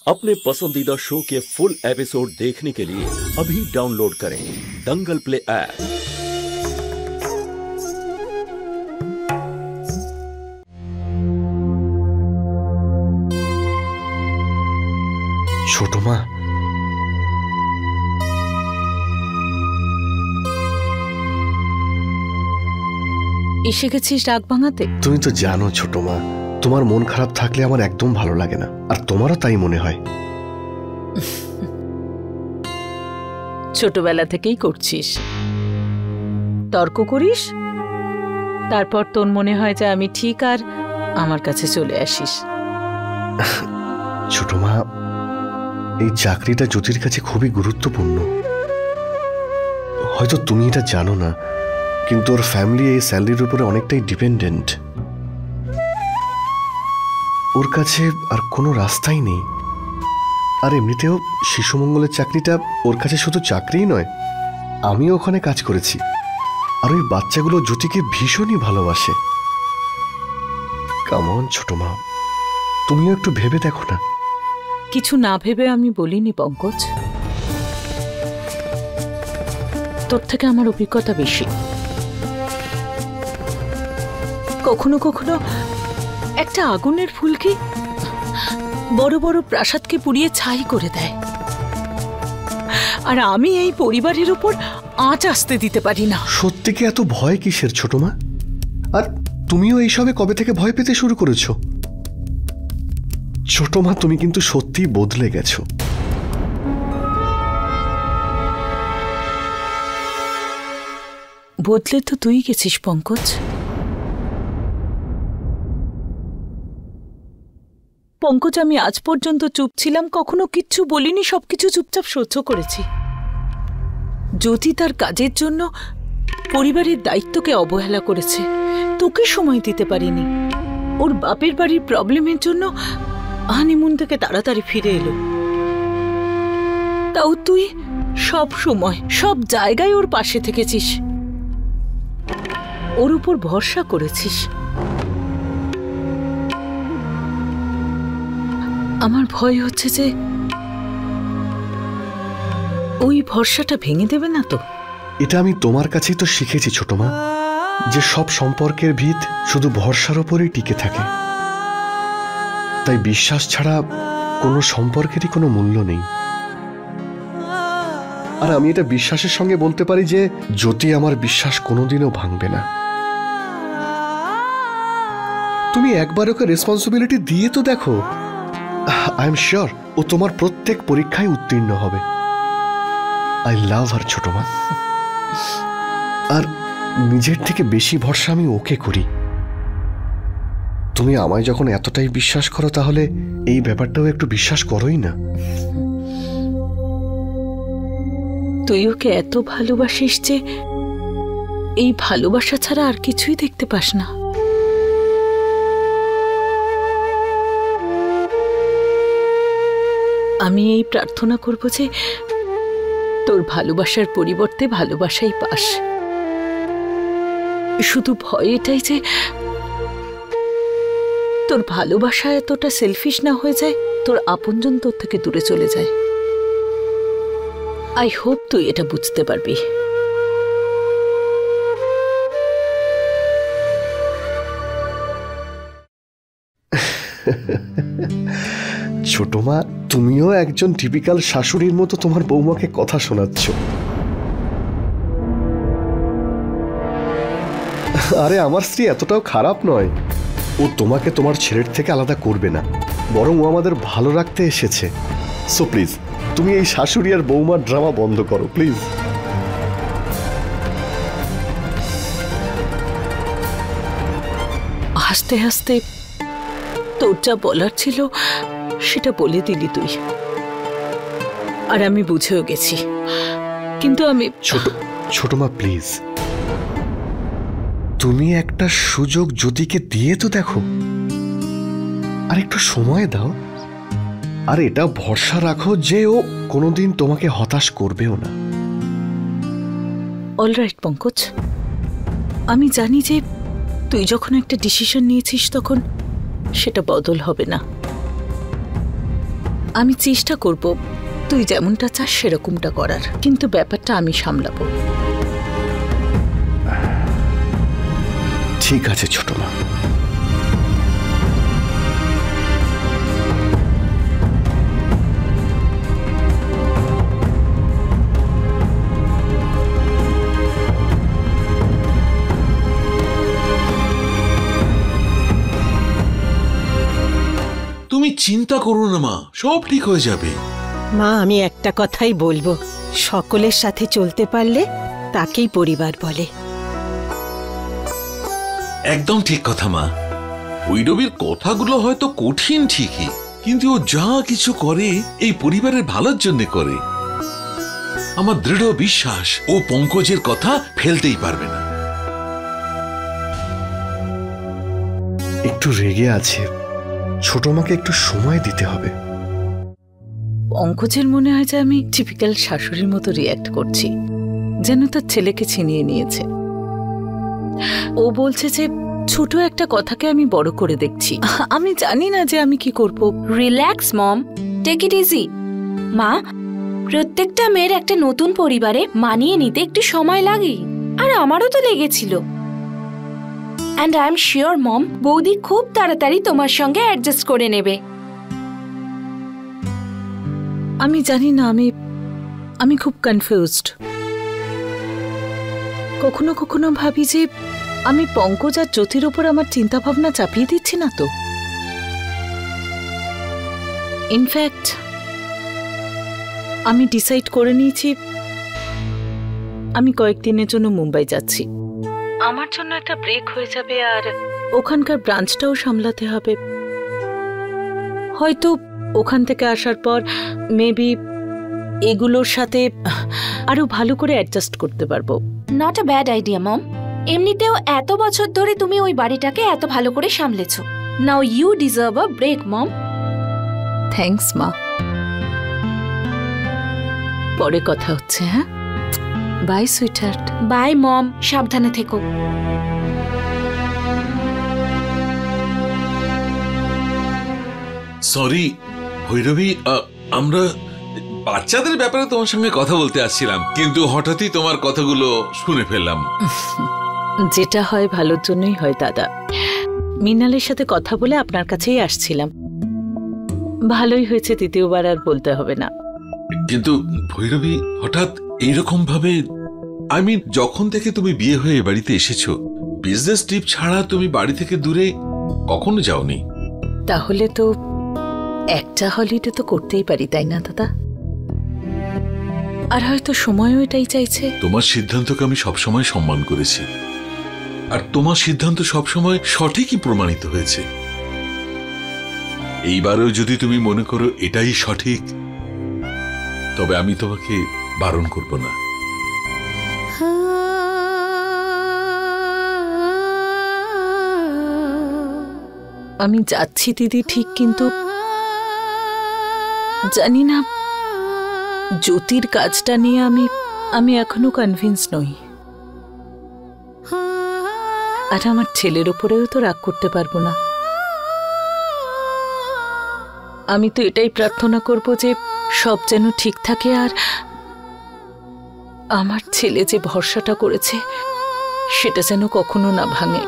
अपने पसंदीदा शो के फुल एपिसोड देखने के लिए अभी डाउनलोड करें दंगल प्ले ऐप। ছোট মা, এসে গেছিস রাগ ভাঙাতে? তুমি তো জানো ছোট মা, তোমার মন খারাপ থাকলে আমার একদম ভালো লাগে না, আর তোমারও তাই মনে হয়। ছোটবেলা থেকেই করছিস, তর্ক করিস, তারপর তোর মনে হয় যে আমি ঠিক, আর আমার কাছে চলে আসিস। ছোট মা, এই চাকরিটা জ্যোতির কাছে খুবই গুরুত্বপূর্ণ। হয়তো তুমি এটা জানো না, কিন্তু ওর ফ্যামিলি এই স্যালারির উপরে অনেকটাই ডিপেন্ডেন্ট। ওর কাছে আর কোনো রাস্তাই নেই। আর এমনিতেও শিশু মঙ্গলের চাকরিটা ওর কাছে শুধু চাকরিই নয়, আমিও ওখানে কাজ করেছি, আর ওই বাচ্চাগুলো জ্যোতিকে ভীষণই ভালোবাসে। কাম অন ছোট মা, তুমিও একটু ভেবে দেখো না। কিছু না ভেবে আমি বলিনি পঙ্কজ, তোর থেকে আমার অভিজ্ঞতা বেশি। কখনো কখনো একটা আগুনের ফুলকি বড় বড় প্রাসাদকে পুড়িয়ে ছাই করে দেয়, আর আমি এই পরিবারের উপর আঁচ আসতে দিতে পারি না। সত্যি কি এত ভয় কিসের ছোট মা? আর তুমিও এইসবে কবে থেকে ভয় পেতে শুরু করেছো? ছোট মা, তুমি কিন্তু সত্যি বদলে গেছো। বদলে তো তুই গেছিস পঙ্কজ। পঙ্কজ, আমি আজ পর্যন্ত চুপ ছিলাম, কখনো কিচ্ছু বলিনি, সবকিছু চুপচাপ সহ্য করেছি। জ্যোতি তার কাজের জন্য পরিবারের দায়িত্বকে অবহেলা করেছে, তোকে সময় দিতে পারিনি। ওর বাপের বাড়ির প্রবলেমের জন্য হানিমুন থেকে তাড়াতাড়ি ফিরে এলো, তাও তুই সব সময় সব জায়গায় ওর পাশে থেকেছিস, ওর উপর ভরসা করেছিস। আমার ভয় হচ্ছে যে ওই ভরসাটা ভেঙে দেবে না তো? এটা আমি তোমার কাছেই তো শিখেছি ছোট মা, যে সব সম্পর্কের ভিত শুধু ভরসার ওপরেই টিকে থাকে। তাই বিশ্বাস ছাড়া কোনো সম্পর্কেরই কোনো মূল্য নেই। আর আমি এটা বিশ্বাসের সঙ্গে বলতে পারি যে জ্যোতি আমার বিশ্বাস কোনোদিনও ভাঙবে না। তুমি একবার ওকে রেসপন্সিবিলিটি দিয়ে তো দেখো, আই এম শিওর ও তোমার প্রত্যেক পরীক্ষায় উত্তীর্ণ হবে। আই লাভ হার ছোট মা। আর নিজের থেকে বেশি ভরসা আমি ওকে করি। তুমি আমায় যখন এতটাই বিশ্বাস করো, তাহলে এই ব্যাপারটাও একটু বিশ্বাস করোই না। তুই ওকে এত ভালোবাসিস যে এই ভালোবাসা ছাড়া আর কিছুই দেখতে পাস না। আমি এই প্রার্থনা করব যে তোর ভালোবাসার পরিবর্তে ভালোবাসাই পাস। শুধু ভয় এটাই যে তোর ভালোবাসা এতটা সেলফিশ না হয়ে যায়, তোর আপনজন তোর থেকে দূরে চলে যায়। আই হোপ তুই এটা বুঝতে পারবি। ছোট মা, তুমিও একজন টিপিক্যাল শাশুড়ির মতো তোমার বৌমাকে কথা শোনাচ্ছ। আরে আমার স্ত্রী এতটাও খারাপ নয়। ও তোমাকে তোমার ছেলের থেকে আলাদা করবে না, বরং ও আমাদের ভালো রাখতে এসেছে। সো প্লিজ, তুমি এই শাশুড়ি আর বৌমার ড্রামা বন্ধ করো প্লিজ। হাসতে হাসতে তোর যা বলার ছিল সেটা বলে দিলি তুই, আর আমি বুঝেও গেছি। কিন্তু আমি ছোট মা প্লিজ, তুমি একটা সুযোগ জ্যোতিকে দিয়ে তো দেখো, আর একটু সময় দাও। আর এটা ভরসা রাখো যে ও কোনোদিন তোমাকে হতাশ করবেও না। অলরাইট পঙ্কজ, আমি জানি যে তুই যখন একটা ডিসিশন নিয়েছিস তখন সেটা বদল হবে না। আমি চেষ্টা করব তুই যেমনটা চাস সেরকমটা করার, কিন্তু ব্যাপারটা আমি সামলাবো। ঠিক আছে ছোট মা। তুমি চিন্তা করো না মা, সব ঠিক হয়ে যাবে। মা, আমি একটা কথাই বলবো, সকলের সাথে চলতে পারলে তাকেই পরিবার বলে। একদম ঠিক কথা মা। ভৈরবীর কথাগুলো হয়তো কঠিন ঠিকই, কিন্তু ও যা কিছু করে এই পরিবারের ভালোর জন্য করে। আমার দৃঢ় বিশ্বাস ও পঙ্কজের কথা ফেলতেই পারবে না। একটু রেগে আছে, ছোট মাকে একটু সময় দিতে হবে। পঙ্কজের মনে হয় যে আমি টিপিক্যাল শাশুড়ির মতো রিয়্যাক্ট করছি, যেন তার ছেলেকে ছিনিয়ে নিয়েছে। ও বলছে যে ছোট একটা কথাকে আমি বড় করে দেখছি। আমি জানি না যে আমি কি করব। Relax mom, take it easy. মা, প্রত্যেকটা মেয়ের একটা নতুন পরিবারে মানিয়ে নিতে একটু সময় লাগে, আর আমারও তো লেগেছিল। অ্যান্ড আই এম শিওর মম, বৌদি খুব তাড়াতাড়ি তোমার সঙ্গে অ্যাডজাস্ট করে নেবে। আমি জানি না, আমি খুব কনফিউজড। কখনো কখনো ভাবি যে আমি পঙ্কজ আর জ্যোতির ওপর আমার চিন্তা ভাবনা চাপিয়ে দিচ্ছি না তো। ইনফ্যাক্ট আমি ডিসাইড করে নিয়েছি আমি কয়েকদিনের জন্য মুম্বাই যাচ্ছি। আমার জন্য একটা ব্রেক হয়ে যাবে, আর ওখানকার ব্রাঞ্চটাও সামলাতে হবে। হয়তো ওখান থেকে আসার পর মেবি এগুলোর সাথে আরো ভালো করে অ্যাডজাস্ট করতে পারবো। নট আ ব্যাড আইডিয়া মম। এমনিতেও এত বছর ধরে তুমি ওই বাড়িটাকে এত ভালো করে সামলেছো। Now you deserve a break mom. Thanks মা। পরে কথা হচ্ছে। হ্যাঁ, বাই সুইটহার্ট। বাই মম, সাবধানে থেকো। সরি ভৈরবী, আমরা বাচ্চাদের ব্যাপারে তোমার সঙ্গে কথা বলতে আসছিলাম, কিন্তু হঠাৎই তোমার কথাগুলো শুনে ফেললাম। যেটা হয় ভালোর জন্যই হয় দাদা। মৃণালের সাথে কথা বলে আপনার কাছেই আসছিলাম। ভালোই হয়েছে, দ্বিতীয়বার আর বলতে হবে না। কিন্তু ভৈরবী, হঠাৎ এইরকম ভাবে, যখন থেকে তুমি বিয়ে হয়ে এ বাড়িতে এসেছো, বিজনেস ট্রিপ ছাড়া তুমি বাড়ি থেকে দূরে কখনো যাওনি। তাহলে তো একটা হলিডে তো করতেই পারি, তাই না দাদা? আর হয়তো সময়ও এটাই চাইছে। তোমার সিদ্ধান্তকে আমি সবসময় সম্মান করেছি, আর তোমার সিদ্ধান্ত সবসময় সঠিকই প্রমাণিত হয়েছে। এইবারেও যদি তুমি মনে করো এটাই সঠিক, তবে আমি তোমাকে বারণ করব না। আমি যাচ্ছি দিদি ঠিক, কিন্তু জানি না জ্যোতির কাজটা নিয়ে আমি এখনো কনভিন্স নই। আর আমার ছেলের উপরেও তো রাগ করতে পারবো না। আমি তো এটাই প্রার্থনা করব যে সব যেন ঠিক থাকে, আর আমার ছেলে যে ভরসাটা করেছে সেটা যেন কখনো না ভাঙে।